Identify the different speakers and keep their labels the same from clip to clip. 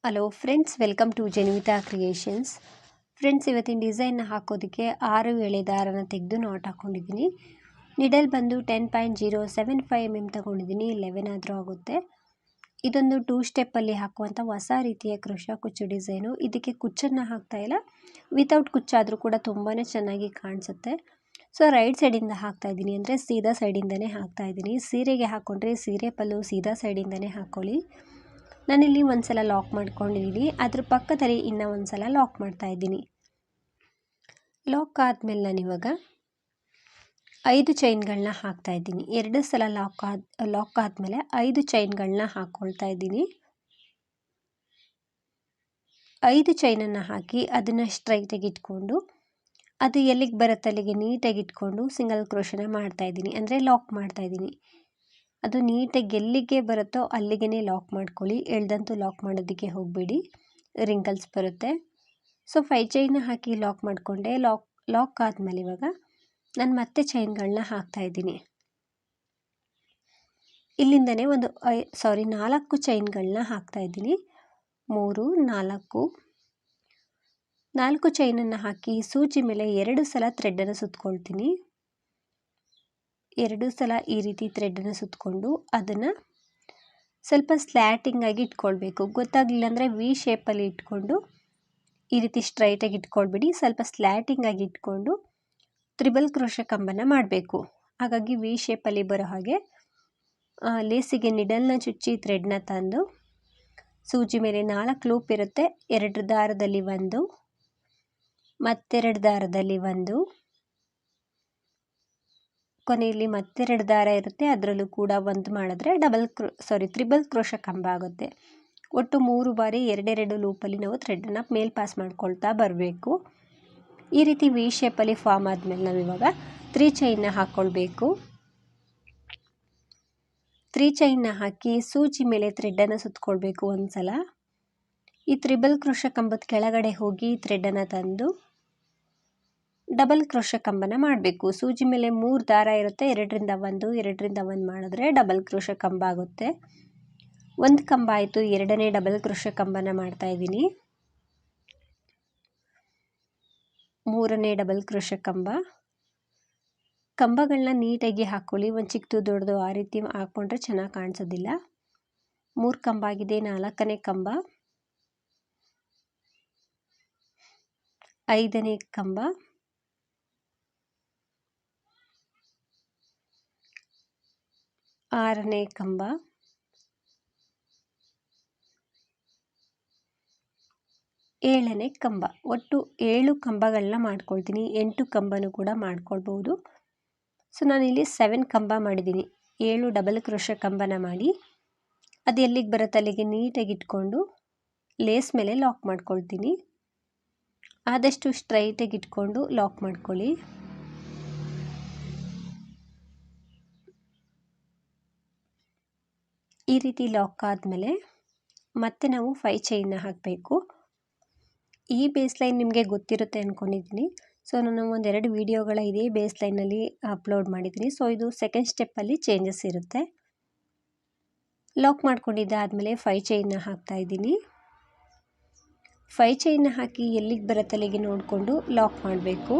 Speaker 1: Hello friends, welcome to Jenivita creations. Friends, ಇವತ್ತಿನ ಡಿಸೈನ್ನ ಹಾಕೋದಕ್ಕೆ 6 ಎಳೆ ದಾರನ ತೆಗೆದು ನಾಟ್ ಹಾಕ್ಕೊಂಡಿದ್ದೀನಿ. ನಿಡಲ್ ಬಂದು 10.075 mm ತಗೊಂಡಿದ್ದೀನಿ. 11 ಆದರೂ ಆಗುತ್ತೆ. ಇದೊಂದು 2 ಸ್ಟೆಪ್ಪಲ್ಲಿ ಹಾಕುವಂಥ ಹೊಸ ರೀತಿಯ ಕ್ರೋಶಾ ಕುಚ್ಚು ಡಿಸೈನು. ಇದಕ್ಕೆ ಕುಚ್ಚನ್ನು ಹಾಕ್ತಾಯಿಲ್ಲ, ವಿತೌಟ್ ಕುಚ್ಚಾದರೂ ಕೂಡ ತುಂಬಾ ಚೆನ್ನಾಗಿ ಕಾಣಿಸುತ್ತೆ. ಸೊ ರೈಟ್ ಸೈಡಿಂದ ಹಾಕ್ತಾಯಿದ್ದೀನಿ, ಅಂದರೆ ಸೀದಾ ಸೈಡಿಂದನೇ ಹಾಕ್ತಾಯಿದ್ದೀನಿ. ಸೀರೆಗೆ ಹಾಕ್ಕೊಂಡ್ರೆ ಸೀರೆ ಪಲ್ಲು ಸೀದಾ ಸೈಡಿಂದನೇ ಹಾಕ್ಕೊಳ್ಳಿ. ನಾನಿಲ್ಲಿ ಒಂದು ಸಲ ಲಾಕ್ ಮಾಡ್ಕೊಂಡಿದ್ದೀನಿ, ಅದ್ರ ಪಕ್ಕದಲ್ಲಿ ಇನ್ನೂ ಒಂದು ಸಲ ಲಾಕ್ ಮಾಡ್ತಾಯಿದ್ದೀನಿ. ಲಾಕ್ ಆದಮೇಲೆ ನಾನಿವಾಗ 5 ಚೈನ್ಗಳನ್ನ ಹಾಕ್ತಾಯಿದ್ದೀನಿ. 2 ಸಲ ಲಾಕ್ ಆದಮೇಲೆ 5 ಚೈನ್ಗಳನ್ನ ಹಾಕ್ಕೊಳ್ತಾ ಇದ್ದೀನಿ. 5 ಚೈನನ್ನು ಹಾಕಿ ಅದನ್ನು ಸ್ಟ್ರೈಟಾಗಿ ಇಟ್ಕೊಂಡು ಅದು ಎಲ್ಲಿಗೆ ಬರುತ್ತೆ ಅಲ್ಲಿಗೆ ನೀಟಾಗಿ ಇಟ್ಕೊಂಡು ಸಿಂಗಲ್ ಕ್ರೋಶನ ಮಾಡ್ತಾಯಿದ್ದೀನಿ, ಅಂದರೆ ಲಾಕ್ ಮಾಡ್ತಾಯಿದ್ದೀನಿ. ಅದು ನೀಟಾಗಿ ಎಲ್ಲಿಗೆ ಬರುತ್ತೋ ಅಲ್ಲಿಗೆ ಲಾಕ್ ಮಾಡ್ಕೊಳ್ಳಿ, ಎಳ್ದಂತೂ ಲಾಕ್ ಮಾಡೋದಕ್ಕೆ ಹೋಗಬೇಡಿ, ರಿಂಕಲ್ಸ್ ಬರುತ್ತೆ. ಸೊ 5 ಚೈನ್ನ ಹಾಕಿ ಲಾಕ್ ಮಾಡಿಕೊಂಡೆ. ಲಾಕ್ ಆದಮೇಲೆ ಇವಾಗ ನಾನು ಮತ್ತೆ ಚೈನ್ಗಳನ್ನ ಹಾಕ್ತಾಯಿದ್ದೀನಿ. ಇಲ್ಲಿಂದನೇ 4 ಚೈನ್ಗಳನ್ನ ಹಾಕ್ತಾಯಿದ್ದೀನಿ. 3, 4 ಚೈನನ್ನು ಹಾಕಿ ಸೂಜಿ ಮೇಲೆ 2 ಸಲ ಥ್ರೆಡನ್ನು ಸುತ್ಕೊಳ್ತೀನಿ. 2 ಸಲ ಈ ರೀತಿ ಥ್ರೆಡನ್ನು ಸುತ್ತಕೊಂಡು ಅದನ್ನು ಸ್ವಲ್ಪ ಸ್ಲ್ಯಾಟಿಂಗಾಗಿ ಇಟ್ಕೊಳ್ಬೇಕು. ಗೊತ್ತಾಗಲಿಲ್ಲ ಅಂದರೆ ವಿ ಶೇಪಲ್ಲಿ ಇಟ್ಕೊಂಡು ಈ ರೀತಿ ಸ್ಟ್ರೈಟಾಗಿ ಇಟ್ಕೊಳ್ಬಿಡಿ. ಸ್ವಲ್ಪ ಸ್ಲ್ಯಾಟಿಂಗಾಗಿ ಇಟ್ಕೊಂಡು ತ್ರಿಬಲ್ ಕ್ರೋಶಾ ಕಂಬನ ಮಾಡಬೇಕು. ಹಾಗಾಗಿ ವಿ ಶೇಪಲ್ಲಿ ಬರೋ ಹಾಗೆ ಲೇಸಿಗೆ ನಿಡಲ್ನ ಚುಚ್ಚಿ ಥ್ರೆಡ್ನ ತಂದು ಸೂಜಿ ಮೇಲೆ 4 ಲೂಪ್ ಇರುತ್ತೆ. 2 ದಾರದಲ್ಲಿ 1, ಮತ್ತೆರಡು ದಾರದಲ್ಲಿ 1, ಕೊನೆಯಲ್ಲಿ ಮತ್ತೆರಡು ದಾರ ಇರುತ್ತೆ, ಅದರಲ್ಲೂ ಕೂಡ 1 ಮಾಡಿದ್ರೆ ತ್ರಿಬಲ್ ಕ್ರೋಶಾ ಕಂಬ ಆಗುತ್ತೆ. ಒಟ್ಟು 3 ಬಾರಿ 2 ಲೂಪಲ್ಲಿ ನಾವು ಥ್ರೆಡನ್ನು ಮೇಲ್ ಪಾಸ್ ಮಾಡ್ಕೊಳ್ತಾ ಬರಬೇಕು. ಈ ರೀತಿ ವಿ ಶೇಪಲ್ಲಿ ಫಾರ್ಮ್ ಆದಮೇಲೆ ನಾವು ಇವಾಗ 3 ಚೈನ್ನ ಹಾಕ್ಕೊಳ್ಬೇಕು. 3 ಚೈನ್ನ ಹಾಕಿ ಸೂಜಿ ಮೇಲೆ ಥ್ರೆಡನ್ನು ಸುತ್ತಕೊಳ್ಬೇಕು. ಒಂದು ಸಲ ಈ ತ್ರಿಬಲ್ ಕ್ರೋಶಾ ಕಂಬದ ಕೆಳಗಡೆ ಹೋಗಿ ಥ್ರೆಡನ್ನು ತಂದು ಡಬಲ್ ಕ್ರೋಶಾ ಕಂಬನ ಮಾಡಬೇಕು. ಸೂಜಿ ಮೇಲೆ 3 ದಾರ ಇರುತ್ತೆ, 2ರಿಂದ 1, 2ರಿಂದ 1 ಮಾಡಿದ್ರೆ ಡಬಲ್ ಕ್ರೋಶಾ ಕಂಬ ಆಗುತ್ತೆ. 1 ಕಂಬ ಆಯಿತು, 2ನೇ ಡಬಲ್ ಕ್ರೋಶಾ ಕಂಬನ ಮಾಡ್ತಾ ಇದ್ದೀನಿ. 3ನೇ ಡಬಲ್ ಕ್ರೋಶಾ ಕಂಬಗಳನ್ನ ನೀಟಾಗಿ ಹಾಕ್ಕೊಳ್ಳಿ. ಒಂದು ಚಿಕ್ಕದು ದೊಡ್ಡದು ಆ ರೀತಿ ಹಾಕ್ಕೊಂಡ್ರೆ ಚೆನ್ನಾಗಿ ಕಾಣಿಸೋದಿಲ್ಲ. 3 ಕಂಬ ಆಗಿದೆ. 4ನೇ ಕಂಬ, 5ನೇ ಕಂಬ, 6ನೇ ಕಂಬ, 7ನೇ ಕಂಬ. ಒಟ್ಟು 7 ಕಂಬಗಳನ್ನ ಮಾಡ್ಕೊಳ್ತೀನಿ. 8 ಕಂಬನೂ ಕೂಡ ಮಾಡ್ಕೊಳ್ಬೋದು. ಸೊ ನಾನಿಲ್ಲಿ 7 ಕಂಬ ಮಾಡಿದ್ದೀನಿ. 7 ಡಬಲ್ ಕ್ರೋಶಾ ಕಂಬನ ಮಾಡಿ ಅದು ಎಲ್ಲಿಗೆ ಬರುತ್ತೆ ಅಲ್ಲಿಗೆ ನೀಟಾಗಿ ಇಟ್ಕೊಂಡು ಲೇಸ್ ಮೇಲೆ ಲಾಕ್ ಮಾಡ್ಕೊಳ್ತೀನಿ. ಆದಷ್ಟು ಸ್ಟ್ರೈಟಾಗಿ ಇಟ್ಕೊಂಡು ಲಾಕ್ ಮಾಡ್ಕೊಳ್ಳಿ. ಈ ರೀತಿ ಲಾಕ್ ಆದಮೇಲೆ ಮತ್ತೆ ನಾವು 5 ಚೈನ್ನ ಹಾಕಬೇಕು. ಈ ಬೇಸ್ ಲೈನ್ ನಿಮಗೆ ಗೊತ್ತಿರುತ್ತೆ ಅಂದ್ಕೊಂಡಿದ್ದೀನಿ. ಸೊ ನಾನು ಒಂದೆರಡು ವಿಡಿಯೋಗಳ ಇದೇ ಬೇಸ್ ಲೈನಲ್ಲಿ ಅಪ್ಲೋಡ್ ಮಾಡಿದ್ದೀನಿ. ಸೊ ಇದು ಸೆಕೆಂಡ್ ಸ್ಟೆಪ್ಪಲ್ಲಿ ಚೇಂಜಸ್ ಇರುತ್ತೆ. ಲಾಕ್ ಮಾಡ್ಕೊಂಡಿದ್ದಾದಮೇಲೆ 5 ಚೈನ್ನ ಹಾಕ್ತಾಯಿದ್ದೀನಿ. 5 ಚೈನ್ನ ಹಾಕಿ ಎಲ್ಲಿಗೆ ಬರುತ್ತೆ ಅಲ್ಲಿಗೆ ನೋಡಿಕೊಂಡು ಲಾಕ್ ಮಾಡಬೇಕು.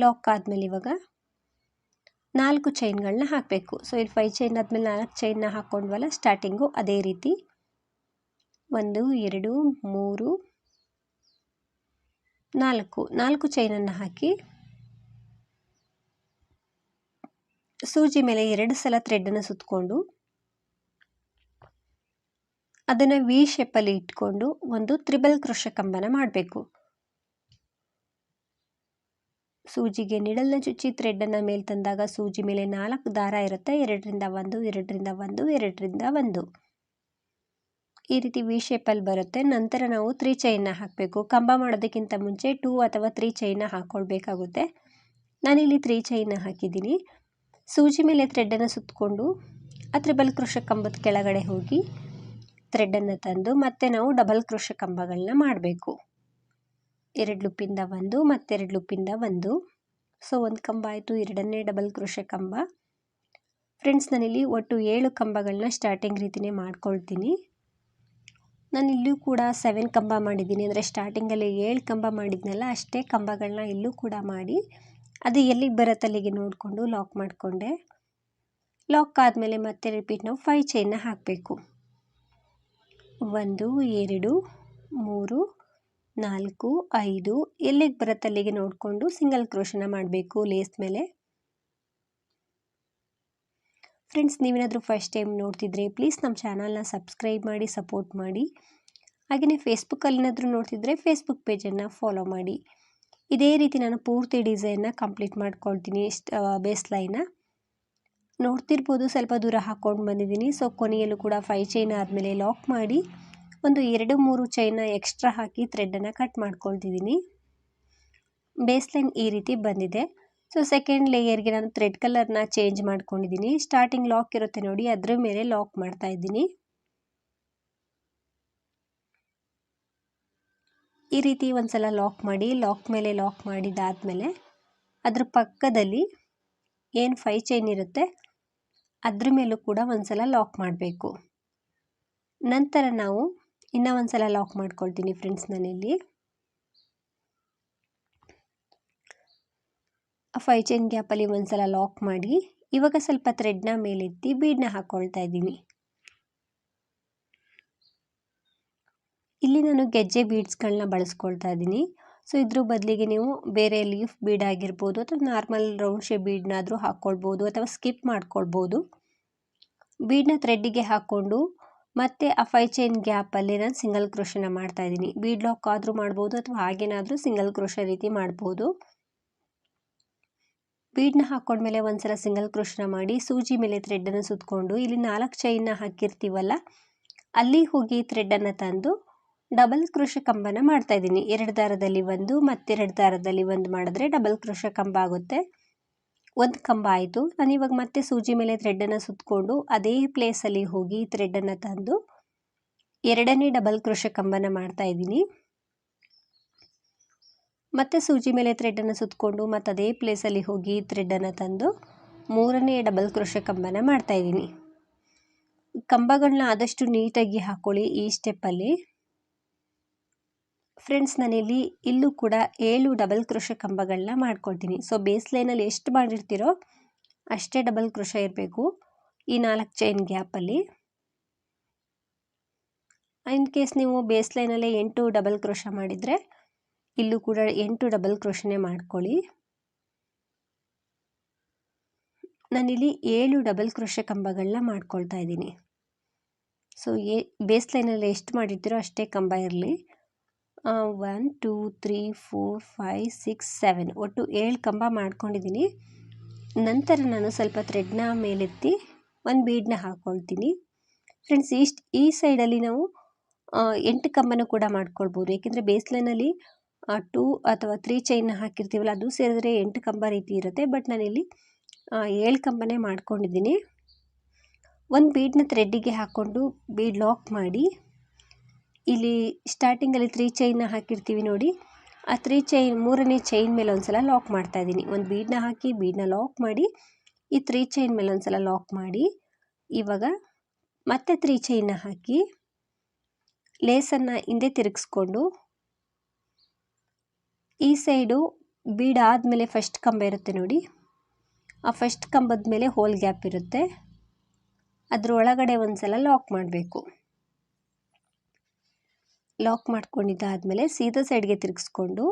Speaker 1: ಲಾಕ್ ಆದಮೇಲೆ ಇವಾಗ 4 ಚೈನ್ಗಳನ್ನ ಹಾಕಬೇಕು. ಸೊ ಇಲ್ಲಿ 5 ಚೈನ್ ಆದಮೇಲೆ 4 ಚೈನ್ನ ಹಾಕ್ಕೊಂಡ್ವಲ್ಲ, ಸ್ಟಾರ್ಟಿಂಗು ಅದೇ ರೀತಿ 1, 2, 3, 4 ಚೈನನ್ನು ಹಾಕಿ ಸೂಜಿ ಮೇಲೆ 2 ಸಲ ಥ್ರೆಡನ್ನು ಸುತ್ತಕೊಂಡು ಅದನ್ನು ವಿ ಶೇಪಲ್ಲಿ ಇಟ್ಕೊಂಡು ಒಂದು ತ್ರಿಬಲ್ ಕ್ರೋಶಾ ಕಂಬನ ಮಾಡಬೇಕು. ಸೂಜಿಗೆ ನಿಡಲ್ನ ಚುಚ್ಚಿ ಥ್ರೆಡನ್ನು ಮೇಲೆ ತಂದಾಗ ಸೂಜಿ ಮೇಲೆ 4 ದಾರ ಇರುತ್ತೆ. 2ರಿಂದ 1, 2ರಿಂದ 1, 2ರಿಂದ 1 ಈ ರೀತಿ ವಿ ಶೇಪಲ್ಲಿ ಬರುತ್ತೆ. ನಂತರ ನಾವು 3 ಚೈನ್ನ ಹಾಕಬೇಕು. ಕಂಬ ಮಾಡೋದಕ್ಕಿಂತ ಮುಂಚೆ 2 ಅಥವಾ 3 ಚೈನ್ನ ಹಾಕ್ಕೊಳ್ಬೇಕಾಗುತ್ತೆ. ನಾನಿಲ್ಲಿ 3 ಚೈನ್ನ ಹಾಕಿದ್ದೀನಿ. ಸೂಜಿ ಮೇಲೆ ಥ್ರೆಡನ್ನು ಸುತ್ತಕೊಂಡು ಆ ತ್ರಿಬಲ್ ಕ್ರೋಶಾ ಕಂಬದ ಕೆಳಗಡೆ ಹೋಗಿ ಥ್ರೆಡನ್ನು ತಂದು ಮತ್ತೆ ನಾವು ಡಬಲ್ ಕ್ರೋಶಾ ಕಂಬಗಳನ್ನ ಮಾಡಬೇಕು. 2 ಲೂಪಿಂದ 1, ಮತ್ತೆರಡು ಲೂಪಿಂದ 1. ಸೊ 1 ಕಂಬ ಆಯಿತು. 2ನೇ ಡಬಲ್ ಕ್ರೋಶಾ ಕಂಬ. ಫ್ರೆಂಡ್ಸ್ ನಾನಿಲ್ಲಿ ಒಟ್ಟು 7 ಕಂಬಗಳನ್ನ ಸ್ಟಾರ್ಟಿಂಗ್ ರೀತಿಯೇ ಮಾಡ್ಕೊಳ್ತೀನಿ. ನಾನು ಇಲ್ಲೂ ಕೂಡ 7 ಕಂಬ ಮಾಡಿದ್ದೀನಿ. ಅಂದರೆ ಸ್ಟಾರ್ಟಿಂಗಲ್ಲಿ 7 ಕಂಬ ಮಾಡಿದ್ನಲ್ಲ ಅಷ್ಟೇ ಕಂಬಗಳನ್ನ ಇಲ್ಲೂ ಕೂಡ ಮಾಡಿ ಅದು ಎಲ್ಲಿಗೆ ಬರುತ್ತೆ ಅಲ್ಲಿಗೆ ನೋಡಿಕೊಂಡು ಲಾಕ್ ಮಾಡಿಕೊಂಡೆ. ಲಾಕ್ ಆದಮೇಲೆ ಮತ್ತೆ ರಿಪೀಟ್ ನಾವು 5 ಚೈನ್ನ ಹಾಕಬೇಕು. 1 2 3 4 5 ಎಲ್ಲಿಗೆ ಬರುತ್ತೆ ಅಲ್ಲಿಗೆ ನೋಡಿಕೊಂಡು ಸಿಂಗಲ್ ಕ್ರೋಶನ ಮಾಡಬೇಕು ಲೇಸ್ ಮೇಲೆ. ಫ್ರೆಂಡ್ಸ್ ನೀವೇನಾದರೂ ಫಸ್ಟ್ ಟೈಮ್ ನೋಡ್ತಿದ್ರೆ ಪ್ಲೀಸ್ ನಮ್ಮ ಚಾನಲ್ನ ಸಬ್ಸ್ಕ್ರೈಬ್ ಮಾಡಿ ಸಪೋರ್ಟ್ ಮಾಡಿ. ಹಾಗೆಯೇ ಫೇಸ್ಬುಕ್ಕಲ್ಲಿ ಏನಾದರೂ ನೋಡ್ತಿದ್ರೆ ಫೇಸ್ಬುಕ್ ಪೇಜನ್ನು ಫಾಲೋ ಮಾಡಿ. ಇದೇ ರೀತಿ ನಾನು ಪೂರ್ತಿ ಡಿಸೈನ್ನ ಕಂಪ್ಲೀಟ್ ಮಾಡ್ಕೊಳ್ತೀನಿ. ಬೇಸ್ ಲೈನ್ನ ನೋಡ್ತಿರ್ಬೋದು ಸ್ವಲ್ಪ ದೂರ ಹಾಕ್ಕೊಂಡು ಬಂದಿದ್ದೀನಿ. ಸೊ ಕೊನೆಯಲ್ಲೂ ಕೂಡ 5 ಚೈನ್ ಆದಮೇಲೆ ಲಾಕ್ ಮಾಡಿ ಒಂದು 2-3 ಚೈನ್ನ ಎಕ್ಸ್ಟ್ರಾ ಹಾಕಿ ಥ್ರೆಡನ್ನು ಕಟ್ ಮಾಡ್ಕೊಳ್ತಿದ್ದೀನಿ. ಬೇಸ್ ಲೈನ್ ಈ ರೀತಿ ಬಂದಿದೆ. ಸೊ ಸೆಕೆಂಡ್ ಲೇಯರ್ಗೆ ನಾನು ಥ್ರೆಡ್ ಕಲರ್ನ ಚೇಂಜ್ ಮಾಡ್ಕೊಂಡಿದ್ದೀನಿ. ಸ್ಟಾರ್ಟಿಂಗ್ ಲಾಕ್ ಇರುತ್ತೆ ನೋಡಿ, ಅದರ ಮೇಲೆ ಲಾಕ್ ಮಾಡ್ತಾ ಇದ್ದೀನಿ. ಈ ರೀತಿ ಒಂದ್ಸಲ ಲಾಕ್ ಮಾಡಿ, ಲಾಕ್ ಮೇಲೆ ಲಾಕ್ ಮಾಡಿದಾದ್ಮೇಲೆ ಅದ್ರ ಪಕ್ಕದಲ್ಲಿ ಏನು 5 ಚೈನ್ ಇರುತ್ತೆ ಅದ್ರ ಮೇಲೂ ಕೂಡ ಒಂದ್ಸಲ ಲಾಕ್ ಮಾಡಬೇಕು. ನಂತರ ನಾವು ಇನ್ನೂ ಒಂದ್ಸಲ ಲಾಕ್ ಮಾಡ್ಕೊಳ್ತೀನಿ ಫ್ರೆಂಡ್ಸ್. ನಾನಿಲ್ಲಿ 5 ಚೈನ್ ಗ್ಯಾಪಲ್ಲಿ ಒಂದ್ಸಲ ಲಾಕ್ ಮಾಡಿ ಇವಾಗ ಸ್ವಲ್ಪ ಥ್ರೆಡ್ನ ಮೇಲೆತ್ತಿ ಬೀಡನ್ನ ಹಾಕ್ಕೊಳ್ತಾ ಇದ್ದೀನಿ. ಇಲ್ಲಿ ನಾನು ಗೆಜ್ಜೆ ಬೀಡ್ಸ್ಗಳನ್ನ ಬಳಸ್ಕೊಳ್ತಾ ಇದ್ದೀನಿ. ಸೊ ಇದ್ರ ಬದಲಿಗೆ ನೀವು ಬೇರೆ ಲೀಫ್ ಬೀಡ್ ಆಗಿರ್ಬೋದು ಅಥವಾ ನಾರ್ಮಲ್ ರೌಂಡ್ ಶೇಪ್ ಬೀಡ್ನಾದರೂ ಹಾಕ್ಕೊಳ್ಬೋದು ಅಥವಾ ಸ್ಕಿಪ್ ಮಾಡ್ಕೊಳ್ಬೋದು. ಬೀಡನ್ನ ಥ್ರೆಡ್ಡಿಗೆ ಹಾಕ್ಕೊಂಡು ಮತ್ತೆ ಆ 5 ಚೈನ್ ಗ್ಯಾಪಲ್ಲಿ ನಾನು ಸಿಂಗಲ್ ಕ್ರೋಶನ ಮಾಡ್ತಾ ಇದ್ದೀನಿ. ಬೀಡ್ ಲಾಕ್ ಆದರೂ ಮಾಡ್ಬೋದು ಅಥವಾ ಹಾಗೇನಾದರೂ ಸಿಂಗಲ್ ಕ್ರೋಶ ರೀತಿ ಮಾಡ್ಬೋದು. ಬೀಡನ್ನ ಹಾಕ್ಕೊಂಡ್ಮೇಲೆ ಒಂದ್ಸಲ ಸಿಂಗಲ್ ಕ್ರೋಶನ ಮಾಡಿ ಸೂಜಿ ಮೇಲೆ ಥ್ರೆಡ್ಡನ್ನು ಸುತ್ತಕೊಂಡು ಇಲ್ಲಿ 4 ಚೈನ್ನ ಹಾಕಿರ್ತೀವಲ್ಲ ಅಲ್ಲಿ ಹೋಗಿ ಥ್ರೆಡ್ಡನ್ನು ತಂದು ಡಬಲ್ ಕ್ರೋಶ ಕಂಬನ ಮಾಡ್ತಾ ಇದ್ದೀನಿ. 2 ದಾರದಲ್ಲಿ 1 ಮತ್ತೆ 2 ದಾರದಲ್ಲಿ 1 ಮಾಡಿದ್ರೆ ಡಬಲ್ ಕ್ರೋಶ ಕಂಬ ಆಗುತ್ತೆ. 1 ಕಂಬ ಆಯಿತು. ನಾನಿವಾಗ ಮತ್ತೆ ಸೂಜಿ ಮೇಲೆ ಥ್ರೆಡ್ಡನ್ನು ಸುತ್ತಕೊಂಡು ಅದೇ ಪ್ಲೇಸಲ್ಲಿ ಹೋಗಿ ಥ್ರೆಡ್ಡನ್ನು ತಂದು 2ನೇ ಡಬಲ್ ಕ್ರೋಶ ಕಂಬನ ಮಾಡ್ತಾ ಇದ್ದೀನಿ. ಮತ್ತೆ ಸೂಜಿ ಮೇಲೆ ಥ್ರೆಡ್ಡನ್ನು ಸುತ್ತಕೊಂಡು ಮತ್ತೆ ಅದೇ ಪ್ಲೇಸಲ್ಲಿ ಹೋಗಿ ಥ್ರೆಡ್ಡನ್ನು ತಂದು 3ನೇ ಡಬಲ್ ಕ್ರೋಶ ಕಂಬನ ಮಾಡ್ತಾ ಇದ್ದೀನಿ. ಕಂಬಗಳನ್ನ ಆದಷ್ಟು ನೀಟಾಗಿ ಹಾಕ್ಕೊಳ್ಳಿ ಈ ಸ್ಟೆಪ್ಪಲ್ಲಿ. ಫ್ರೆಂಡ್ಸ್ ನಾನಿಲ್ಲಿ ಇಲ್ಲೂ ಕೂಡ 7 ಡಬಲ್ ಕ್ರೋಶ ಕಂಬಗಳನ್ನ ಮಾಡ್ಕೊಳ್ತೀನಿ. ಸೊ ಬೇಸ್ ಲೈನಲ್ಲಿ ಎಷ್ಟು ಮಾಡಿರ್ತೀರೋ ಅಷ್ಟೇ ಡಬಲ್ ಕ್ರೋಶ ಇರಬೇಕು ಈ 4 ಚೈನ್ ಗ್ಯಾಪಲ್ಲಿ. ಇನ್ ಕೇಸ್ ನೀವು ಬೇಸ್ ಲೈನಲ್ಲೇ 8 ಡಬಲ್ ಕ್ರೋಶ ಮಾಡಿದರೆ ಇಲ್ಲೂ ಕೂಡ 8 ಡಬಲ್ ಕ್ರೋಶನೇ ಮಾಡ್ಕೊಳ್ಳಿ. ನಾನಿಲ್ಲಿ 7 ಡಬಲ್ ಕ್ರೋಶ ಕಂಬಗಳನ್ನ ಮಾಡ್ಕೊಳ್ತಾ ಇದ್ದೀನಿ. ಸೊ ಬೇಸ್ ಲೈನಲ್ಲಿ ಎಷ್ಟು ಮಾಡಿರ್ತೀರೋ ಅಷ್ಟೇ ಕಂಬ ಇರಲಿ. 1 2 3 4 5 6 7 ಒಟ್ಟು 7 ಕಂಬ ಮಾಡ್ಕೊಂಡಿದ್ದೀನಿ. ನಂತರ ನಾನು ಸ್ವಲ್ಪ ಥ್ರೆಡ್ನ ಮೇಲೆತ್ತಿ ಒಂದು ಬೀಡನ್ನ ಹಾಕ್ಕೊಳ್ತೀನಿ. ಫ್ರೆಂಡ್ಸ್ ಈ ಸೈಡಲ್ಲಿ ನಾವು 8 ಕಂಬನ ಕೂಡ ಮಾಡ್ಕೊಳ್ಬೋದು. ಏಕೆಂದರೆ ಬೇಸ್ ಲೈನಲ್ಲಿ 2 ಅಥವಾ 3 ಚೈನ್ನ ಹಾಕಿರ್ತೀವಲ್ಲ ಅದು ಸೇರಿದ್ರೆ 8 ಕಂಬ ರೀತಿ ಇರುತ್ತೆ. ಬಟ್ ನಾನಿಲ್ಲಿ 7 ಕಂಬನೇ ಮಾಡ್ಕೊಂಡಿದ್ದೀನಿ. ಒಂದು ಬೀಡನ್ನ ಥ್ರೆಡ್ಡಿಗೆ ಹಾಕ್ಕೊಂಡು ಬೀಡ್ ಲಾಕ್ ಮಾಡಿ ಇಲ್ಲಿ ಸ್ಟಾರ್ಟಿಂಗಲ್ಲಿ 3 ಚೈನ್ನ ಹಾಕಿರ್ತೀವಿ ನೋಡಿ, ಆ 3 ಚೈನ್ 3ನೇ ಚೈನ್ ಮೇಲೆ ಒಂದ್ಸಲ ಲಾಕ್ ಮಾಡ್ತಾ ಇದ್ದೀನಿ. ಒಂದು ಬೀಡನ್ನ ಹಾಕಿ ಬೀಡನ್ನ ಲಾಕ್ ಮಾಡಿ ಈ 3 ಚೈನ್ ಮೇಲೆ ಒಂದ್ಸಲ ಲಾಕ್ ಮಾಡಿ ಇವಾಗ ಮತ್ತೆ 3 ಚೈನ್ನ ಹಾಕಿ ಲೇಸನ್ನು ಹಿಂದೆ ತಿರುಗಿಸ್ಕೊಂಡು ಈ ಸೈಡು ಬೀಡ್ ಆದಮೇಲೆ ಫಸ್ಟ್ ಕಂಬ ಇರುತ್ತೆ ನೋಡಿ, ಆ ಫಸ್ಟ್ ಕಂಬದ ಮೇಲೆ ಹೋಲ್ ಗ್ಯಾಪ್ ಇರುತ್ತೆ, ಅದ್ರ ಒಳಗಡೆ ಒಂದ್ಸಲ ಲಾಕ್ ಮಾಡಬೇಕು. ಲಾಕ್ ಮಾಡ್ಕೊಂಡಿದ್ದಾದಮೇಲೆ ಸೀದಾ ಸೈಡ್ಗೆ ತಿರುಗಿಸ್ಕೊಂಡು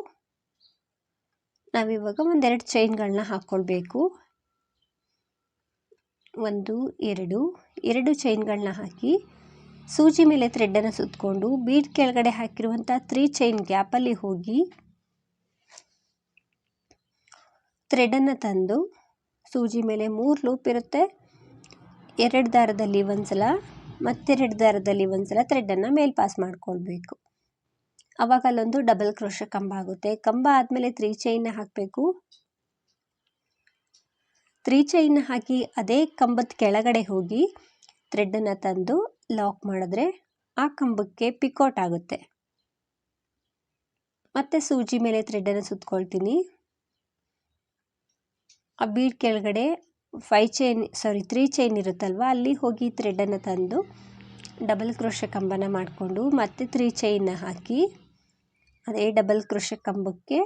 Speaker 1: ನಾವಿವಾಗ ಒಂದೆರಡು ಚೈನ್ಗಳನ್ನ ಹಾಕ್ಕೊಳ್ಬೇಕು. 1 2 ಚೈನ್ಗಳನ್ನ ಹಾಕಿ ಸೂಜಿ ಮೇಲೆ ಥ್ರೆಡ್ಡನ್ನು ಸುತ್ತಕೊಂಡು ಬೀಡ್ ಕೆಳಗಡೆ ಹಾಕಿರುವಂಥ 3 ಚೈನ್ ಗ್ಯಾಪಲ್ಲಿ ಹೋಗಿ ಥ್ರೆಡನ್ನು ತಂದು ಸೂಜಿ ಮೇಲೆ 3 ಲೂಪ್ ಇರುತ್ತೆ, 2 ದಾರದಲ್ಲಿ ಒಂದ್ಸಲ ಮತ್ತೆರಡು ದಾರದಲ್ಲಿ ಒಂದ್ಸಲ ಥ್ರೆಡ್ಡನ್ನು ಮೇಲ್ ಪಾಸ್ ಮಾಡ್ಕೊಳ್ಬೇಕು. ಆವಾಗ ಅಲ್ಲೊಂದು ಡಬಲ್ ಕ್ರೋಶ ಕಂಬ ಆಗುತ್ತೆ. ಕಂಬ ಆದಮೇಲೆ 3 ಚೈನ್ನ ಹಾಕಬೇಕು. 3 ಚೈನ್ನ ಹಾಕಿ ಅದೇ ಕಂಬದ ಕೆಳಗಡೆ ಹೋಗಿ ಥ್ರೆಡ್ಡನ್ನು ತಂದು ಲಾಕ್ ಮಾಡಿದ್ರೆ ಆ ಕಂಬಕ್ಕೆ ಪಿಕೋಟ್ ಆಗುತ್ತೆ. ಮತ್ತೆ ಸೂಜಿ ಮೇಲೆ ಥ್ರೆಡ್ಡನ್ನು ಸುತ್ಕೊಳ್ತೀನಿ. ಆ ಬೀಡ್ ಕೆಳಗಡೆ 3 ಚೈನ್ ಇರುತ್ತಲ್ವ, ಅಲ್ಲಿ ಹೋಗಿ ಥ್ರೆಡನ್ನು ತಂದು ಡಬಲ್ ಕ್ರೋಶೆ ಕಂಬನ ಮಾಡಿಕೊಂಡು ಮತ್ತೆ 3 ಚೈನ್ನ ಹಾಕಿ ಅದೇ ಡಬಲ್ ಕ್ರೋಶೆ ಕಂಬಕ್ಕೆ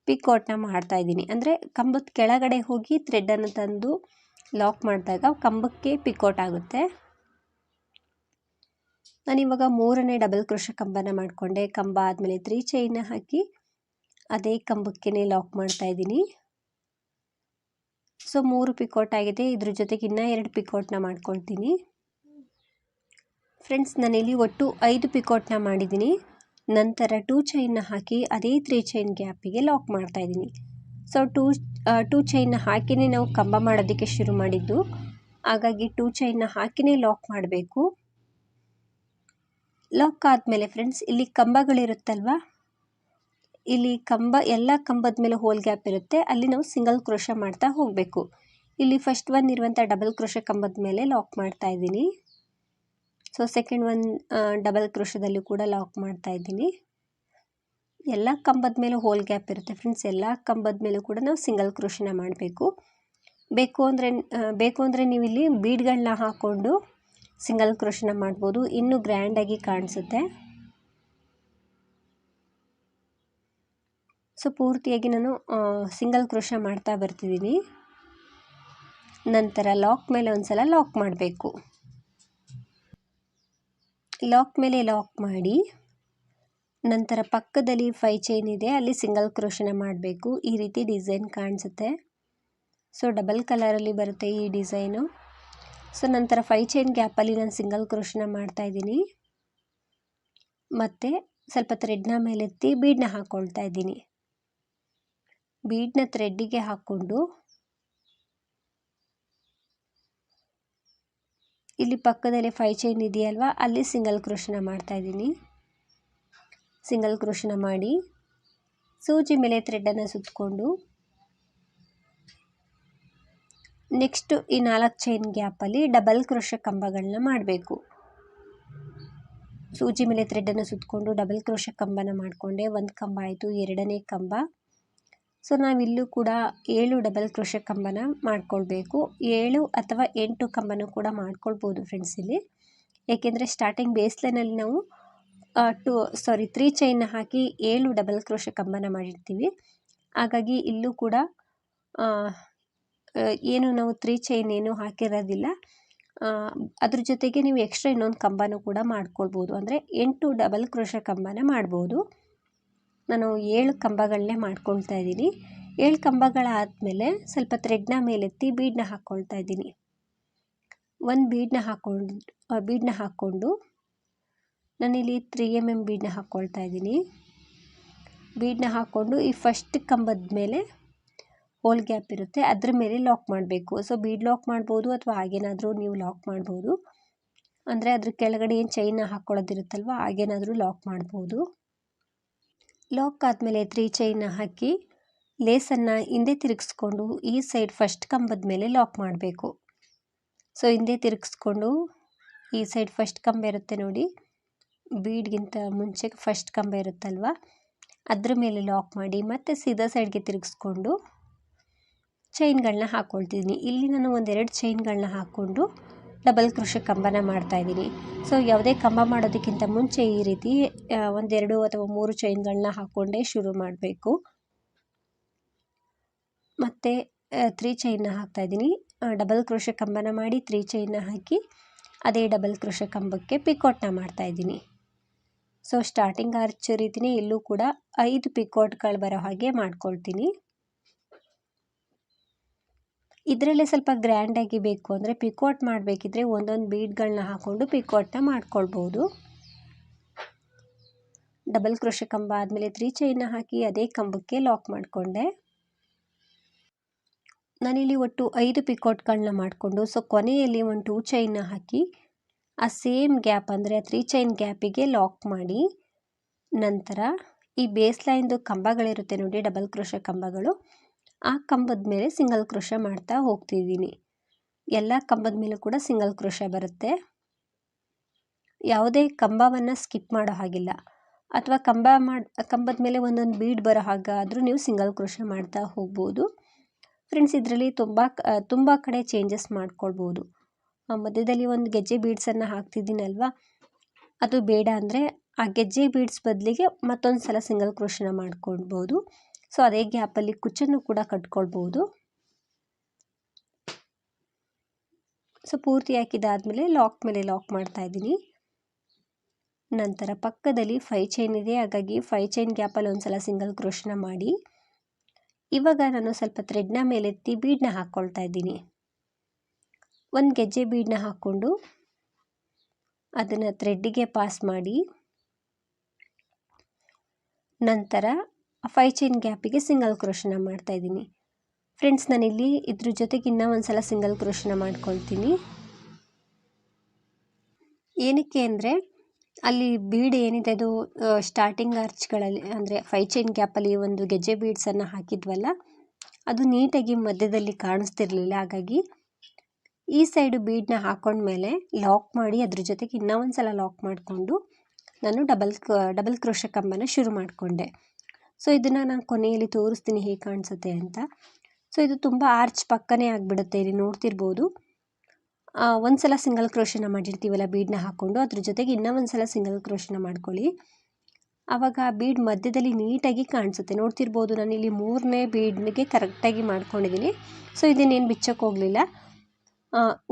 Speaker 1: ಪಿಕೋಟ್ನ ಮಾಡ್ತಾ ಇದ್ದೀನಿ. ಅಂದರೆ ಕಂಬದ ಕೆಳಗಡೆ ಹೋಗಿ ಥ್ರೆಡನ್ನು ತಂದು ಲಾಕ್ ಮಾಡಿದಾಗ ಕಂಬಕ್ಕೆ ಪಿಕೋಟ್ ಆಗುತ್ತೆ. ನಾನಿವಾಗ 3ನೇ ಡಬಲ್ ಕ್ರೋಶೆ ಕಂಬನ ಮಾಡಿಕೊಂಡೆ. ಕಂಬ ಆದಮೇಲೆ 3 ಚೈನ್ನ ಹಾಕಿ ಅದೇ ಕಂಬಕ್ಕೆ ಲಾಕ್ ಮಾಡ್ತಾ ಇದ್ದೀನಿ. ಸೊ 3 ಪಿಕೋಟ್ ಆಗಿದೆ. ಇದ್ರ ಜೊತೆಗೆ ಇನ್ನೂ 2 ಪಿಕೋಟ್ನ ಮಾಡ್ಕೊಳ್ತೀನಿ. ಫ್ರೆಂಡ್ಸ್, ನಾನಿಲ್ಲಿ ಒಟ್ಟು 5 ಪಿಕೋಟ್ನ ಮಾಡಿದ್ದೀನಿ. ನಂತರ 2 ಚೈನ್ನ ಹಾಕಿ ಅದೇ 3 ಚೈನ್ ಗ್ಯಾಪಿಗೆ ಲಾಕ್ ಮಾಡ್ತಾ ಇದ್ದೀನಿ. ಸೊ 2 ಚೈನ್ನ ಹಾಕಿನೇ ನಾವು ಕಂಬ ಮಾಡೋದಕ್ಕೆ ಶುರು ಮಾಡಿದ್ದು, ಹಾಗಾಗಿ 2 ಚೈನ್ನ ಹಾಕಿನೇ ಲಾಕ್ ಮಾಡಬೇಕು. ಲಾಕ್ ಆದಮೇಲೆ ಫ್ರೆಂಡ್ಸ್, ಇಲ್ಲಿ ಕಂಬಗಳಿರುತ್ತಲ್ವ, ಇಲ್ಲಿ ಎಲ್ಲ ಕಂಬದ ಮೇಲೆ ಹೋಲ್ ಗ್ಯಾಪ್ ಇರುತ್ತೆ, ಅಲ್ಲಿ ನಾವು ಸಿಂಗಲ್ ಕ್ರೋಶೆ ಮಾಡ್ತಾ ಹೋಗಬೇಕು. ಇಲ್ಲಿ ಫಸ್ಟ್ ಒನ್ ಇರುವಂಥ ಡಬಲ್ ಕ್ರೋಶೆ ಕಂಬದ ಮೇಲೆ ಲಾಕ್ ಮಾಡ್ತಾ ಇದ್ದೀನಿ. ಸೊ ಸೆಕೆಂಡ್ ಒನ್ ಡಬಲ್ ಕ್ರೋಶದಲ್ಲಿ ಕೂಡ ಲಾಕ್ ಮಾಡ್ತಾ ಇದ್ದೀನಿ. ಎಲ್ಲ ಕಂಬದ ಮೇಲೆ ಹೋಲ್ ಗ್ಯಾಪ್ ಇರುತ್ತೆ ಫ್ರೆಂಡ್ಸ್, ಎಲ್ಲ ಕಂಬದ ಮೇಲೂ ಕೂಡ ನಾವು ಸಿಂಗಲ್ ಕ್ರೋಶೆನ ಮಾಡಬೇಕು. ಬೇಕು ಅಂದರೆ ನೀವು ಇಲ್ಲಿ ಬೀಡ್ಗಳನ್ನ ಹಾಕ್ಕೊಂಡು ಸಿಂಗಲ್ ಕ್ರೋಶೆನ ಮಾಡ್ಬೋದು, ಇನ್ನೂ ಗ್ರ್ಯಾಂಡಾಗಿ ಕಾಣಿಸುತ್ತೆ. ಸೊ ಪೂರ್ತಿಯಾಗಿ ನಾನು ಸಿಂಗಲ್ ಕ್ರೋಶೆ ಮಾಡ್ತಾ ಬರ್ತಿದ್ದೀನಿ. ನಂತರ ಲಾಕ್ ಮೇಲೆ ಒಂದ್ಸಲ ಲಾಕ್ ಮಾಡಬೇಕು. ಲಾಕ್ ಮೇಲೆ ಲಾಕ್ ಮಾಡಿ ನಂತರ ಪಕ್ಕದಲ್ಲಿ 5 ಚೈನ್ ಇದೆ, ಅಲ್ಲಿ ಸಿಂಗಲ್ ಕ್ರೋಶೆನ ಮಾಡಬೇಕು. ಈ ರೀತಿ ಡಿಸೈನ್ ಕಾಣಿಸುತ್ತೆ. ಸೊ ಡಬಲ್ ಕಲರಲ್ಲಿ ಬರುತ್ತೆ ಈ ಡಿಸೈನು. ಸೊ ನಂತರ 5 ಚೈನ್ ಗ್ಯಾಪಲ್ಲಿ ನಾನು ಸಿಂಗಲ್ ಕ್ರೋಶೆನ ಮಾಡ್ತಾ ಇದ್ದೀನಿ. ಮತ್ತು ಸ್ವಲ್ಪ ಥ್ರೆಡ್ನ ಮೇಲೆತ್ತಿ ಬೀಡನ್ನ ಹಾಕ್ಕೊಳ್ತಾ ಇದ್ದೀನಿ. ಬೀಡನ್ನ ಥ್ರೆಡ್ಡಿಗೆ ಹಾಕ್ಕೊಂಡು ಇಲ್ಲಿ ಪಕ್ಕದಲ್ಲಿ 5 ಚೈನ್ ಇದೆಯಲ್ವ, ಅಲ್ಲಿ ಸಿಂಗಲ್ ಕ್ರೋಶೆನ ಮಾಡ್ತಾ ಇದ್ದೀನಿ. ಸಿಂಗಲ್ ಕ್ರೋಶೆನ ಮಾಡಿ ಸೂಜಿ ಮೇಲೆ ಥ್ರೆಡನ್ನು ಸುತ್ತಕೊಂಡು ನೆಕ್ಸ್ಟು ಈ 4 ಚೈನ್ ಗ್ಯಾಪಲ್ಲಿ ಡಬಲ್ ಕ್ರೋಶೆ ಕಂಬಗಳನ್ನ ಮಾಡಬೇಕು. ಸೂಜಿ ಮೇಲೆ ಥ್ರೆಡನ್ನು ಸುತ್ತಕೊಂಡು ಡಬಲ್ ಕ್ರೋಶೆ ಕಂಬನ ಮಾಡಿಕೊಂಡೆ. 1 ಕಂಬ ಆಯಿತು. 2ನೇ ಕಂಬ. ಸೊ ನಾವಿಲ್ಲೂ ಕೂಡ 7 ಡಬಲ್ ಕ್ರೋಶೆ ಕಂಬನ ಮಾಡ್ಕೊಳ್ಬೇಕು. 7 ಅಥವಾ 8 ಕಂಬನೂ ಕೂಡ ಮಾಡ್ಕೊಳ್ಬೋದು ಫ್ರೆಂಡ್ಸ್ ಇಲ್ಲಿ. ಏಕೆಂದರೆ ಸ್ಟಾರ್ಟಿಂಗ್ ಬೇಸ್ ಲೈನಲ್ಲಿ ನಾವು 3 ಚೈನ್ನ ಹಾಕಿ 7 ಡಬಲ್ ಕ್ರೋಶೆ ಕಂಬನ ಮಾಡಿರ್ತೀವಿ. ಹಾಗಾಗಿ ಇಲ್ಲೂ ಕೂಡ ಏನು ನಾವು 3 ಚೈನ್ ಏನು ಹಾಕಿರೋದಿಲ್ಲ. ಅದ್ರ ಜೊತೆಗೆ ನೀವು ಎಕ್ಸ್ಟ್ರಾ ಇನ್ನೊಂದು ಕಂಬನೂ ಕೂಡ ಮಾಡ್ಕೊಳ್ಬೋದು. ಅಂದರೆ 8 ಡಬಲ್ ಕ್ರೋಶೆ ಕಂಬನ ಮಾಡ್ಬೋದು. ನಾನು 7 ಕಂಬಗಳನ್ನೇ ಮಾಡ್ಕೊಳ್ತಾ ಇದ್ದೀನಿ. 7 ಕಂಬಗಳಾದಮೇಲೆ ಸ್ವಲ್ಪ ಥ್ರೆಡ್ನ ಮೇಲೆತ್ತಿ ಬೀಡನ್ನ ಹಾಕ್ಕೊಳ್ತಾ ಇದ್ದೀನಿ. ಒಂದು ಬೀಡನ್ನ ಹಾಕ್ಕೊಂಡು ನಾನಿಲ್ಲಿ 3 mm ಬೀಡನ್ನ ಹಾಕ್ಕೊಳ್ತಾ ಇದ್ದೀನಿ. ಬೀಡನ್ನ ಹಾಕ್ಕೊಂಡು ಈ ಫಸ್ಟ್ ಕಂಬದ ಮೇಲೆ ಹೋಲ್ ಗ್ಯಾಪ್ ಇರುತ್ತೆ, ಅದ್ರ ಮೇಲೆ ಲಾಕ್ ಮಾಡಬೇಕು. ಸೊ ಬೀಡ್ ಲಾಕ್ ಮಾಡ್ಬೋದು ಅಥವಾ ಹಾಗೇನಾದರೂ ನೀವು ಲಾಕ್ ಮಾಡ್ಬೋದು. ಅಂದರೆ ಅದ್ರ ಕೆಳಗಡೆ ಏನು ಚೈನ್ನ ಹಾಕ್ಕೊಳ್ಳೋದಿರುತ್ತಲ್ವ, ಹಾಗೇನಾದರೂ ಲಾಕ್ ಮಾಡ್ಬೋದು. ಲಾಕ್ ಆದಮೇಲೆ 3 ಚೈನ್ನ ಹಾಕಿ ಲೇಸನ್ನು ಹಿಂದೆ ತಿರುಗಿಸ್ಕೊಂಡು ಈ ಸೈಡ್ ಫಸ್ಟ್ ಕಂಬದ ಮೇಲೆ ಲಾಕ್ ಮಾಡಬೇಕು. ಸೊ ಹಿಂದೆ ತಿರುಗಿಸ್ಕೊಂಡು ಈ ಸೈಡ್ ಫಸ್ಟ್ ಕಂಬ ಇರುತ್ತೆ ನೋಡಿ, ಬೀಡ್ಗಿಂತ ಮುಂಚೆ ಫಸ್ಟ್ ಕಂಬ ಇರುತ್ತಲ್ವ, ಅದ್ರ ಮೇಲೆ ಲಾಕ್ ಮಾಡಿ ಮತ್ತೆ ಸೀದಾ ಸೈಡ್ಗೆ ತಿರುಗಿಸ್ಕೊಂಡು ಚೈನ್ಗಳನ್ನ ಹಾಕ್ಕೊಳ್ತಿದ್ದೀನಿ. ಇಲ್ಲಿ ನಾನು 1-2 ಚೈನ್ಗಳನ್ನ ಹಾಕ್ಕೊಂಡು ಡಬಲ್ ಕ್ರೋಶೆ ಕಂಬನ ಮಾಡ್ತಾಯಿದ್ದೀನಿ. ಸೊ ಯಾವುದೇ ಕಂಬ ಮಾಡೋದಕ್ಕಿಂತ ಮುಂಚೆ ಈ ರೀತಿ 1-2 ಅಥವಾ 3 ಚೈನ್ಗಳನ್ನ ಹಾಕ್ಕೊಂಡೇ ಶುರು ಮಾಡಬೇಕು. ಮತ್ತು 3 ಚೈನ್ನ ಹಾಕ್ತಾಯಿದ್ದೀನಿ. ಡಬಲ್ ಕ್ರೋಶೆ ಕಂಬನ ಮಾಡಿ 3 ಚೈನ್ನ ಹಾಕಿ ಅದೇ ಡಬಲ್ ಕ್ರೋಶೆ ಕಂಬಕ್ಕೆ ಪಿಕೋಟ್ನ ಮಾಡ್ತಾಯಿದ್ದೀನಿ. ಸೊ ಸ್ಟಾರ್ಟಿಂಗ್ ಆರ್ಚ್ ರೀತಿಯೇ ಇಲ್ಲೂ ಕೂಡ 5 ಪಿಕೋಟ್ಗಳು ಬರೋ ಹಾಗೆ ಮಾಡ್ಕೊಳ್ತೀನಿ. ಇದರಲ್ಲೇ ಸ್ವಲ್ಪ ಗ್ರ್ಯಾಂಡಾಗಿ ಬೇಕು ಅಂದರೆ ಪಿಕೋಟ್ ಮಾಡಬೇಕಿದ್ರೆ ಒಂದೊಂದು ಬೀಡ್ಗಳನ್ನ ಹಾಕ್ಕೊಂಡು ಪಿಕೋಟ್ನ ಮಾಡ್ಕೊಳ್ಬೋದು. ಡಬಲ್ ಕ್ರೋಶೆ ಕಂಬ ಆದಮೇಲೆ 3 ಚೈನ್ನ ಹಾಕಿ ಅದೇ ಕಂಬಕ್ಕೆ ಲಾಕ್ ಮಾಡಿಕೊಂಡೆ. ನಾನಿಲ್ಲಿ ಒಟ್ಟು 5 ಪಿಕೋಟ್ಗಳನ್ನ ಮಾಡಿಕೊಂಡು ಸೊ ಕೊನೆಯಲ್ಲಿ 2 ಚೈನ್ನ ಹಾಕಿ ಆ ಸೇಮ್ ಗ್ಯಾಪ್ ಅಂದರೆ 3 ಚೈನ್ ಗ್ಯಾಪಿಗೆ ಲಾಕ್ ಮಾಡಿ ನಂತರ ಈ ಬೇಸ್ ಲೈನ್ದು ಕಂಬಗಳಿರುತ್ತೆ ನೋಡಿ, ಡಬಲ್ ಕ್ರೋಶೆ ಕಂಬಗಳು, ಆ ಕಂಬದ ಮೇಲೆ ಸಿಂಗಲ್ ಕ್ರೋಶೆ ಮಾಡ್ತಾ ಹೋಗ್ತಿದ್ದೀನಿ. ಎಲ್ಲ ಕಂಬದ ಮೇಲೂ ಕೂಡ ಸಿಂಗಲ್ ಕ್ರೋಶೆ ಬರುತ್ತೆ. ಯಾವುದೇ ಕಂಬವನ್ನು ಸ್ಕಿಪ್ ಮಾಡೋ ಹಾಗಿಲ್ಲ. ಅಥವಾ ಕಂಬದ ಮೇಲೆ ಒಂದೊಂದು ಬೀಡ್ ಬರೋ ಹಾಗಾದರೂ ನೀವು ಸಿಂಗಲ್ ಕ್ರೋಶೆ ಮಾಡ್ತಾ ಹೋಗ್ಬೋದು. ಫ್ರೆಂಡ್ಸ್ ಇದರಲ್ಲಿ ತುಂಬ ಕಡೆ ಚೇಂಜಸ್ ಮಾಡ್ಕೊಳ್ಬೋದು. ಮಧ್ಯದಲ್ಲಿ ಒಂದು ಗೆಜ್ಜೆ ಬೀಡ್ಸನ್ನು ಹಾಕ್ತಿದ್ದೀನಲ್ವ, ಅದು ಬೇಡ ಅಂದರೆ ಆ ಗೆಜ್ಜೆ ಬೀಡ್ಸ್ ಬದಲಿಗೆ ಮತ್ತೊಂದು ಸಲ ಸಿಂಗಲ್ ಕ್ರೋಶನ ಮಾಡ್ಕೊಳ್ಬೋದು. ಸೊ ಅದೇ ಗ್ಯಾಪಲ್ಲಿ ಕುಚ್ಚನ್ನು ಕೂಡ ಕಟ್ಕೊಳ್ಬೋದು. ಸೊ ಪೂರ್ತಿ ಹಾಕಿದಾದ್ಮೇಲೆ ಲಾಕ್ ಮೇಲೆ ಲಾಕ್ ಮಾಡ್ತಾ ಇದ್ದೀನಿ. ನಂತರ ಪಕ್ಕದಲ್ಲಿ 5 ಚೈನ್ ಇದೆ, ಹಾಗಾಗಿ 5 ಚೈನ್ ಗ್ಯಾಪಲ್ಲಿ ಒಂದು ಸಲ ಸಿಂಗಲ್ ಕ್ರೋಶನ ಮಾಡಿ ಇವಾಗ ನಾನು ಸ್ವಲ್ಪ ಥ್ರೆಡ್ನ ಮೇಲೆತ್ತಿ ಬೀಡನ್ನ ಹಾಕ್ಕೊಳ್ತಾ ಇದ್ದೀನಿ. ಒಂದು ಗೆಜ್ಜೆ ಬೀಡನ್ನ ಹಾಕ್ಕೊಂಡು ಅದನ್ನು ಥ್ರೆಡ್ಡಿಗೆ ಪಾಸ್ ಮಾಡಿ ನಂತರ 5 ಚೈನ್ ಗ್ಯಾಪಿಗೆ ಸಿಂಗಲ್ ಕ್ರೋಶನ ಮಾಡ್ತಾ ಇದ್ದೀನಿ. ಫ್ರೆಂಡ್ಸ್ ನಾನಿಲ್ಲಿ ಇದ್ರ ಜೊತೆಗೆ ಇನ್ನೂ ಒಂದು ಸಲ ಸಿಂಗಲ್ ಕ್ರೋಶನ ಮಾಡ್ಕೊಳ್ತೀನಿ. ಏನಕ್ಕೆ ಅಂದರೆ ಅಲ್ಲಿ ಬೀಡ್ ಏನಿದೆ ಅದು ಸ್ಟಾರ್ಟಿಂಗ್ ಆರ್ಚ್ಗಳಲ್ಲಿ ಅಂದರೆ 5 ಚೈನ್ ಗ್ಯಾಪಲ್ಲಿ ಒಂದು ಗೆಜ್ಜೆ ಬೀಡ್ಸನ್ನು ಹಾಕಿದ್ವಲ್ಲ, ಅದು ನೀಟಾಗಿ ಮಧ್ಯದಲ್ಲಿ ಕಾಣಿಸ್ತಿರ್ಲಿಲ್ಲ. ಹಾಗಾಗಿ ಈ ಸೈಡು ಬೀಡನ್ನ ಹಾಕೊಂಡ್ಮೇಲೆ ಲಾಕ್ ಮಾಡಿ ಅದ್ರ ಜೊತೆಗೆ ಇನ್ನೂ ಒಂದು ಸಲ ಲಾಕ್ ಮಾಡಿಕೊಂಡು ನಾನು ಡಬಲ್ ಕ್ರೋಶ ಕಂಬನ ಶುರು ಮಾಡಿಕೊಂಡೆ. ಸೊ ಇದನ್ನು ನಾನು ಕೊನೆಯಲ್ಲಿ ತೋರಿಸ್ತೀನಿ ಹೇಗೆ ಕಾಣಿಸುತ್ತೆ ಅಂತ. ಸೊ ಇದು ತುಂಬ ಆರ್ಚ್ ಪಕ್ಕನೇ ಆಗಿಬಿಡುತ್ತೆ, ಇಲ್ಲಿ ನೋಡ್ತಿರ್ಬೋದು. ಒಂದು ಸಲ ಸಿಂಗಲ್ ಕ್ರೋಶನ ಮಾಡಿರ್ತೀವಲ್ಲ ಬೀಡನ್ನ ಹಾಕ್ಕೊಂಡು, ಅದ್ರ ಜೊತೆಗೆ ಇನ್ನೂ ಒಂದು ಸಲ ಸಿಂಗಲ್ ಕ್ರೋಶನ ಮಾಡ್ಕೊಳ್ಳಿ. ಆವಾಗ ಆ ಬೀಡ್ ಮಧ್ಯದಲ್ಲಿ ನೀಟಾಗಿ ಕಾಣಿಸುತ್ತೆ. ನೋಡ್ತಿರ್ಬೋದು ನಾನಿಲ್ಲಿ 3ನೇ ಬೀಡ್ನಿಗೆ ಕರೆಕ್ಟಾಗಿ ಮಾಡ್ಕೊಂಡಿದ್ದೀನಿ. ಸೊ ಇದನ್ನೇನು ಬಿಚ್ಚಕ್ಕೆ ಹೋಗಲಿಲ್ಲ.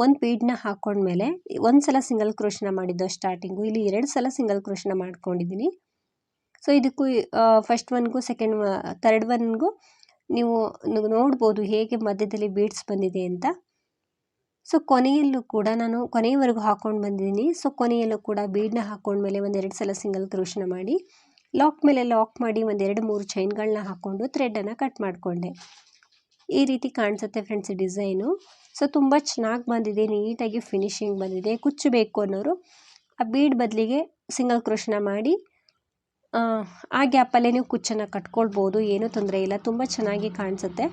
Speaker 1: ಒಂದು ಬೀಡನ್ನ ಹಾಕ್ಕೊಂಡ್ಮೇಲೆ ಒಂದು ಸಲ ಸಿಂಗಲ್ ಕ್ರೋಶನ ಮಾಡಿದ್ದು ಸ್ಟಾರ್ಟಿಂಗು, ಇಲ್ಲಿ 2 ಸಲ ಸಿಂಗಲ್ ಕ್ರೋಶನ ಮಾಡ್ಕೊಂಡಿದ್ದೀನಿ. ಸೊ ಇದಕ್ಕೂ ಫಸ್ಟ್ ಒನ್ಗೂ ಥರ್ಡ್ ಒನ್ಗೂ ನೀವು ನೋಡ್ಬೋದು ಹೇಗೆ ಮಧ್ಯದಲ್ಲಿ ಬೀಡ್ಸ್ ಬಂದಿದೆ ಅಂತ. ಸೊ ಕೊನೆಯಲ್ಲೂ ಕೂಡ ನಾನು ಕೊನೆಯವರೆಗೂ ಹಾಕ್ಕೊಂಡು ಬಂದಿದ್ದೀನಿ. ಸೊ ಕೊನೆಯಲ್ಲೂ ಕೂಡ ಬೀಡನ್ನ ಹಾಕ್ಕೊಂಡ್ಮೇಲೆ 1-2 ಸಲ ಸಿಂಗಲ್ ಕ್ರೋಶನ ಮಾಡಿ ಲಾಕ್ ಮೇಲೆ ಲಾಕ್ ಮಾಡಿ 1-2-3 ಚೈನ್ಗಳನ್ನ ಹಾಕ್ಕೊಂಡು ಥ್ರೆಡನ್ನು ಕಟ್ ಮಾಡಿಕೊಂಡೆ. ಈ ರೀತಿ ಕಾಣಿಸುತ್ತೆ ಫ್ರೆಂಡ್ಸ್ ಡಿಸೈನು. ಸೊ ತುಂಬ ಚೆನ್ನಾಗಿ ಬಂದಿದೆ, ನೀಟಾಗಿ ಫಿನಿಶಿಂಗ್ ಬಂದಿದೆ. ಕುಚ್ಚು ಬೇಕು ಅನ್ನೋರು ಆ ಬೀಡ್ ಬದಲಿಗೆ ಸಿಂಗಲ್ ಕ್ರೋಶನ ಮಾಡಿ ಆ ಗ್ಯಾಪಲ್ಲೇ ನೀವು ಕುಚ್ಚನ್ನು ಕಟ್ಕೊಳ್ಬೋದು, ಏನೂ ತೊಂದರೆ ಇಲ್ಲ, ತುಂಬ ಚೆನ್ನಾಗಿ ಕಾಣಿಸುತ್ತೆ.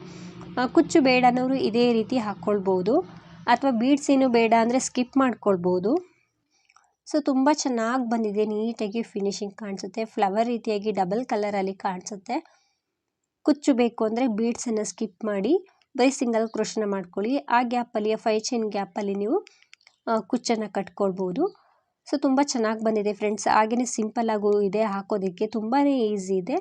Speaker 1: ಕುಚ್ಚು ಬೇಡ ಅನ್ನೋರು ಇದೇ ರೀತಿ ಹಾಕ್ಕೊಳ್ಬೋದು, ಅಥವಾ ಬೀಡ್ಸ್ ಏನು ಬೇಡ ಅಂದರೆ ಸ್ಕಿಪ್ ಮಾಡ್ಕೊಳ್ಬೋದು. ಸೊ ತುಂಬ ಚೆನ್ನಾಗಿ ಬಂದಿದೆ, ನೀಟಾಗಿ ಫಿನಿಶಿಂಗ್ ಕಾಣಿಸುತ್ತೆ. ಫ್ಲವರ್ ರೀತಿಯಾಗಿ ಡಬಲ್ ಕಲರಲ್ಲಿ ಕಾಣಿಸುತ್ತೆ. ಕುಚ್ಚು ಬೇಕು ಅಂದರೆ ಬೀಡ್ಸನ್ನು ಸ್ಕಿಪ್ ಮಾಡಿ ಬರೀ ಸಿಂಗಲ್ ಕ್ರೋಶನ ಮಾಡ್ಕೊಳ್ಳಿ. ಆ ಗ್ಯಾಪಲ್ಲಿ 5 ಚೈನ್ ಗ್ಯಾಪಲ್ಲಿ ನೀವು ಕುಚ್ಚನ್ನು ಕಟ್ಕೊಳ್ಬೋದು. ಸೊ ತುಂಬ ಚೆನ್ನಾಗಿ ಬಂದಿದೆ ಫ್ರೆಂಡ್ಸ್. ಹಾಗೆಯೇ ಸಿಂಪಲ್ಲಾಗೂ ಇದೆ, ಹಾಕೋದಕ್ಕೆ ತುಂಬಾ ಈಸಿ ಇದೆ.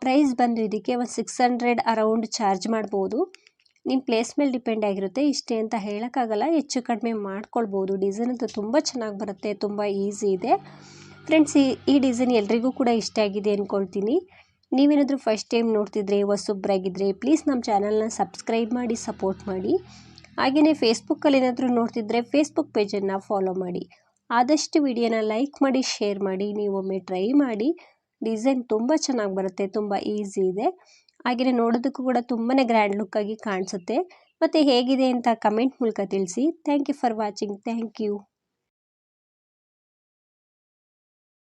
Speaker 1: ಪ್ರೈಸ್ ಬಂದು ಇದಕ್ಕೆ ಒಂದು 600 ಅರೌಂಡ್ ಚಾರ್ಜ್ ಮಾಡ್ಬೋದು. ನಿಮ್ಮ ಪ್ಲೇಸ್ ಮೇಲೆ ಡಿಪೆಂಡ್ ಆಗಿರುತ್ತೆ, ಇಷ್ಟೇ ಅಂತ ಹೇಳೋಕ್ಕಾಗಲ್ಲ, ಹೆಚ್ಚು ಕಡಿಮೆ ಮಾಡ್ಕೊಳ್ಬೋದು. ಡಿಸೈನ್ ಅಂತೂ ತುಂಬ ಚೆನ್ನಾಗಿ ಬರುತ್ತೆ, ತುಂಬ ಈಸಿ ಇದೆ ಫ್ರೆಂಡ್ಸ್. ಈ ಡಿಸೈನ್ ಎಲ್ರಿಗೂ ಕೂಡ ಇಷ್ಟ ಆಗಿದೆ ಅಂದ್ಕೊಳ್ತೀನಿ. ನೀವೇನಾದರೂ ಫಸ್ಟ್ ಟೈಮ್ ನೋಡ್ತಿದ್ರೆ ಹೊಸೊಬ್ಬರಾಗಿದ್ದರೆ ಪ್ಲೀಸ್ ನಮ್ಮ ಚಾನಲ್ನ ಸಬ್ಸ್ಕ್ರೈಬ್ ಮಾಡಿ ಸಪೋರ್ಟ್ ಮಾಡಿ. ಹಾಗೆಯೇ ಫೇಸ್ಬುಕ್ಕಲ್ಲಿ ಏನಾದರೂ ನೋಡ್ತಿದ್ರೆ ಫೇಸ್ಬುಕ್ ಪೇಜನ್ನು ಫಾಲೋ ಮಾಡಿ. ಆದಷ್ಟು ವಿಡಿಯೋನ ಲೈಕ್ ಮಾಡಿ, ಶೇರ್ ಮಾಡಿ. ನೀವೊಮ್ಮೆ ಟ್ರೈ ಮಾಡಿ, ಡಿಸೈನ್ ತುಂಬ ಚೆನ್ನಾಗಿ ಬರುತ್ತೆ, ತುಂಬ ಈಸಿ ಇದೆ. ಹಾಗೆಯೇ ನೋಡೋದಕ್ಕೂ ಕೂಡ ತುಂಬಾ ಗ್ರ್ಯಾಂಡ್ ಲುಕ್ಕಾಗಿ ಕಾಣಿಸುತ್ತೆ. ಮತ್ತು ಹೇಗಿದೆ ಅಂತ ಕಮೆಂಟ್ ಮೂಲಕ ತಿಳಿಸಿ. Thank you for watching. Thank you.